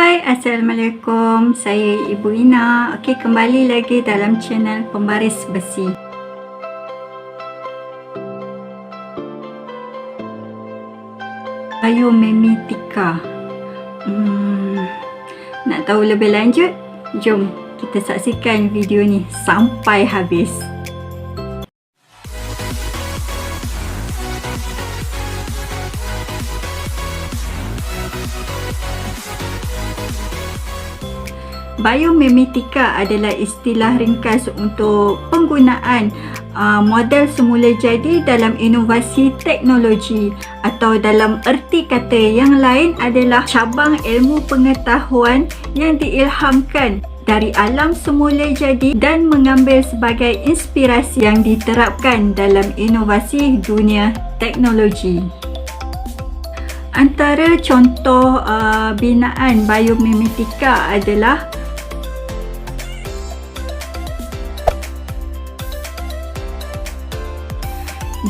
Hai, Assalamualaikum. Saya Ibu Ina. Okey, kembali lagi dalam channel Pembaris Besi. Biomimetika. Nak tahu lebih lanjut? Jom kita saksikan video ni sampai habis. Biomimetika adalah istilah ringkas untuk penggunaan model semula jadi dalam inovasi teknologi, atau dalam erti kata yang lain adalah cabang ilmu pengetahuan yang diilhamkan dari alam semula jadi dan mengambil sebagai inspirasi yang diterapkan dalam inovasi dunia teknologi. Antara contoh binaan biomimetika adalah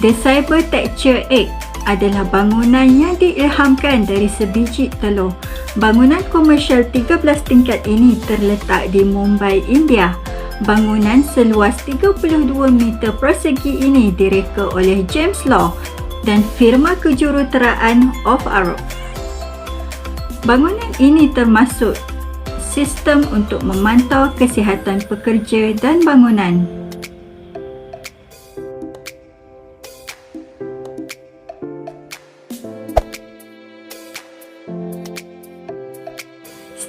The Cybertecture Egg adalah bangunan yang diilhamkan dari sebiji telur. Bangunan komersial 13 tingkat ini terletak di Mumbai, India. Bangunan seluas 32 meter persegi ini direka oleh James Law dan firma kejuruteraan of Arab. Bangunan ini termasuk sistem untuk memantau kesihatan pekerja dan bangunan.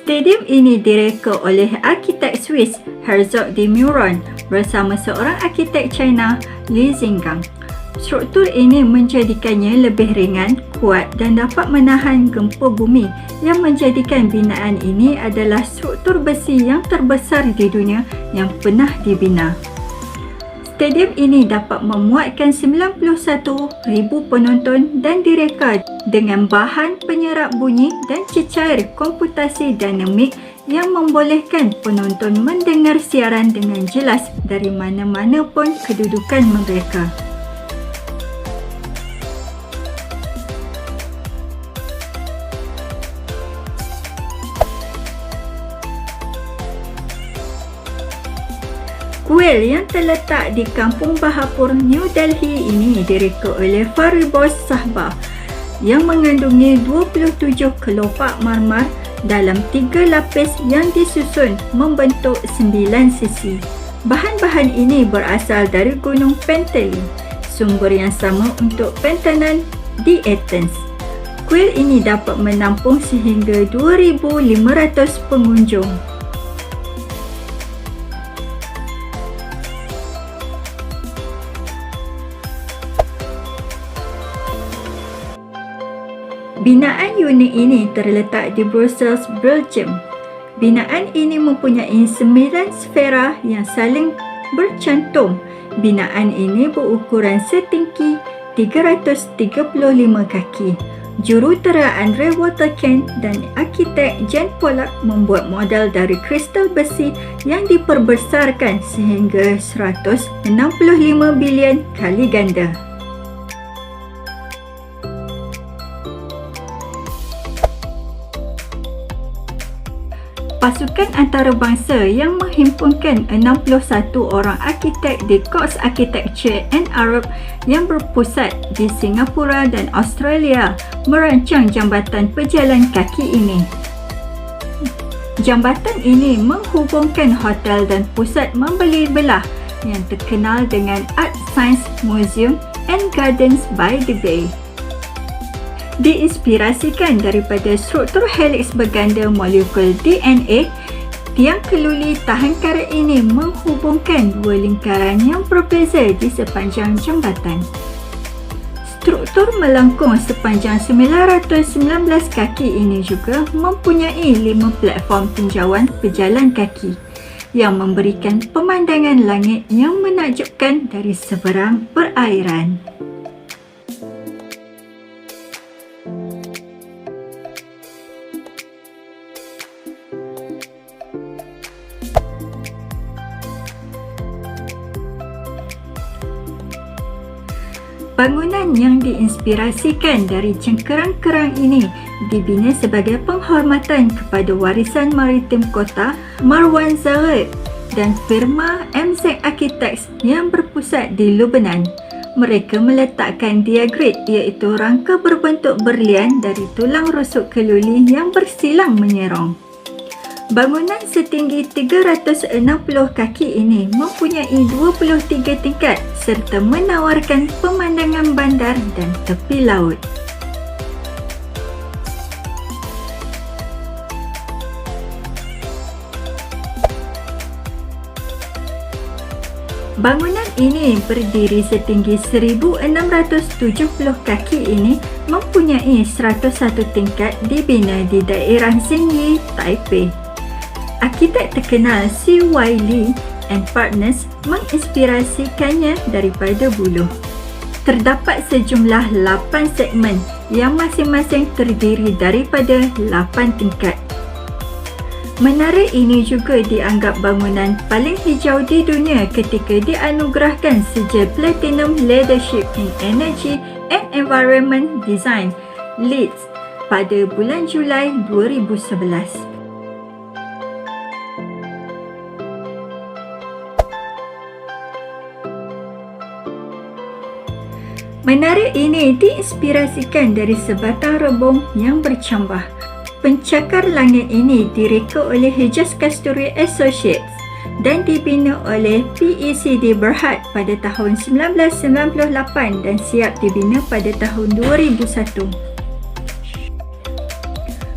Stadium ini direka oleh arkitek Swiss Herzog de Meuron bersama seorang arkitek China, Li Zinggang. Struktur ini menjadikannya lebih ringan, kuat dan dapat menahan gempa bumi, yang menjadikan binaan ini adalah struktur besi yang terbesar di dunia yang pernah dibina. Stadium ini dapat memuatkan 91,000 penonton dan direka dengan bahan penyerap bunyi dan cecair komputasi dinamik yang membolehkan penonton mendengar siaran dengan jelas dari mana-mana pun kedudukan mereka. Kuil yang terletak di Kampung Bahapur, New Delhi ini direka oleh Fariborz Sahba yang mengandungi 27 kelopak marmar dalam 3 lapis yang disusun membentuk 9 sisi. Bahan-bahan ini berasal dari Gunung Penteli, sumber yang sama untuk pentenan di Athens. Kuil ini dapat menampung sehingga 2,500 pengunjung. Binaan unik ini terletak di Brussels, Belgium. Binaan ini mempunyai 9 sfera yang saling bercantum. Binaan ini berukuran setinggi 335 kaki. Jurutera Andre Waterken dan arkitek Jan Polak membuat model dari kristal besi yang diperbesarkan sehingga 165 bilion kali ganda. Pasukan antarabangsa yang menghimpunkan 61 orang arkitek di Corps Architecture and Arab yang berpusat di Singapura dan Australia merancang jambatan pejalan kaki ini. Jambatan ini menghubungkan hotel dan pusat membeli belah yang terkenal dengan Art Science Museum and Gardens by the Bay. Diinspirasikan daripada struktur helix berganda molekul DNA, tiang keluli tahan karat ini menghubungkan dua lingkaran yang berbeza di sepanjang jambatan. Struktur melengkung sepanjang 919 kaki ini juga mempunyai 5 platform tinjauan pejalan kaki yang memberikan pemandangan langit yang menakjubkan dari seberang perairan. Bangunan yang diinspirasikan dari cengkerang-kerang ini dibina sebagai penghormatan kepada warisan maritim kota Marwan Zaid dan firma MZ Architects yang berpusat di Lubnan. Mereka meletakkan diagrid iaitu rangka berbentuk berlian dari tulang rusuk keluli yang bersilang menyerong. Bangunan setinggi 360 kaki ini mempunyai 23 tingkat serta menawarkan pemandangan bandar dan tepi laut. Bangunan ini berdiri setinggi 1,670 kaki ini mempunyai 101 tingkat dibina di daerah Xingyi, Taipei. Arkitek terkenal C.Y. Lee and Partners menginspirasikannya daripada buluh. Terdapat sejumlah 8 segmen yang masing-masing terdiri daripada 8 tingkat. Menara ini juga dianggap bangunan paling hijau di dunia ketika dianugerahkan sijil Platinum Leadership in Energy and Environment Design (LEED) pada bulan Julai 2011. Menara ini diinspirasikan dari sebatang rebung yang bercambah. Pencakar langit ini direka oleh Hejaz Kasturi Associates dan dibina oleh PECD Berhad pada tahun 1998 dan siap dibina pada tahun 2001.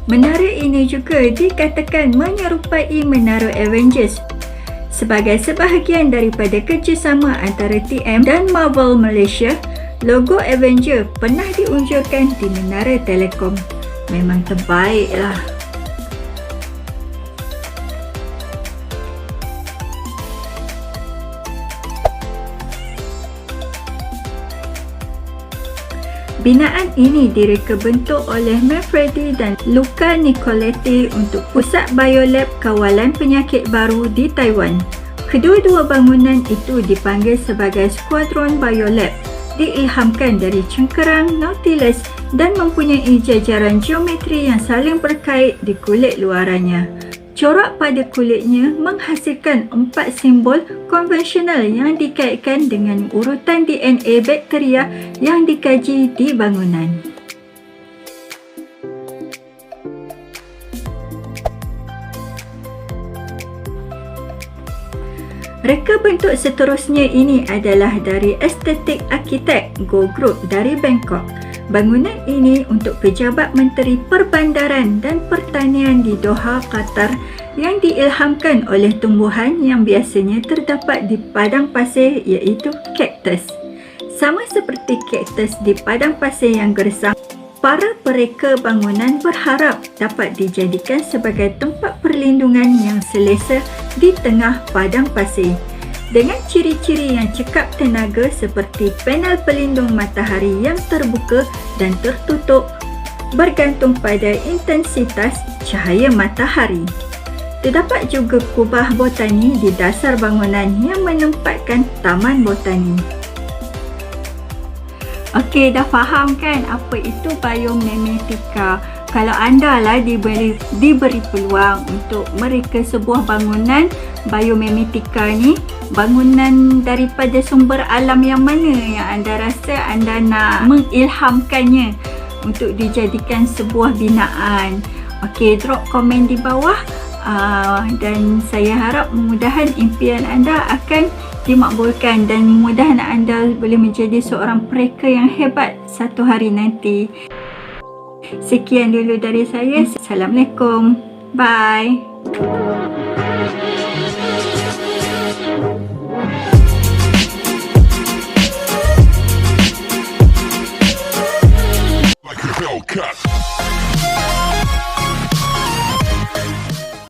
Menara ini juga dikatakan menyerupai Menara Avengers sebagai sebahagian daripada kerjasama antara TM dan Marvel Malaysia. Logo Avenger pernah diunjurkan di Menara Telekom. Memang terbaiklah. Binaan ini direka bentuk oleh Manfredi dan Luca Nicoletti untuk Pusat Biolab Kawalan Penyakit Baru di Taiwan. Kedua-dua bangunan itu dipanggil sebagai Skuadron Biolab, diilhamkan dari cengkerang Nautilus dan mempunyai jajaran geometri yang saling berkait di kulit luarannya. Corak pada kulitnya menghasilkan 4 simbol konvensional yang dikaitkan dengan urutan DNA bakteria yang dikaji di bangunan. Reka bentuk seterusnya ini adalah dari Estetik Arkitek Go Group dari Bangkok. Bangunan ini untuk Pejabat Menteri Perbandaran dan Pertanian di Doha, Qatar yang diilhamkan oleh tumbuhan yang biasanya terdapat di padang pasir iaitu kaktus. Sama seperti kaktus di padang pasir yang gersang, para pereka bangunan berharap dapat dijadikan sebagai tempat perlindungan yang selesa di tengah padang pasir. Dengan ciri-ciri yang cekap tenaga seperti panel pelindung matahari yang terbuka dan tertutup bergantung pada intensitas cahaya matahari. Terdapat juga kubah botani di dasar bangunan yang menempatkan taman botani. Okey, dah faham kan apa itu biomimetika? Kalau anda lah diberi peluang untuk mereka sebuah bangunan biomimetika ni, bangunan daripada sumber alam yang mana yang anda rasa anda nak mengilhamkannya untuk dijadikan sebuah binaan? Okey, drop komen di bawah dan saya harap mudah-mudahan impian anda akan dimakbulkan dan mudah-mudahan anda boleh menjadi seorang pereka yang hebat satu hari nanti. Sekian dulu dari saya. Assalamualaikum. Bye. Like a Hellcat.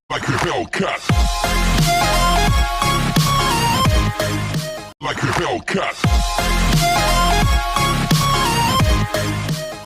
Like a Hellcat. Like a Hellcat.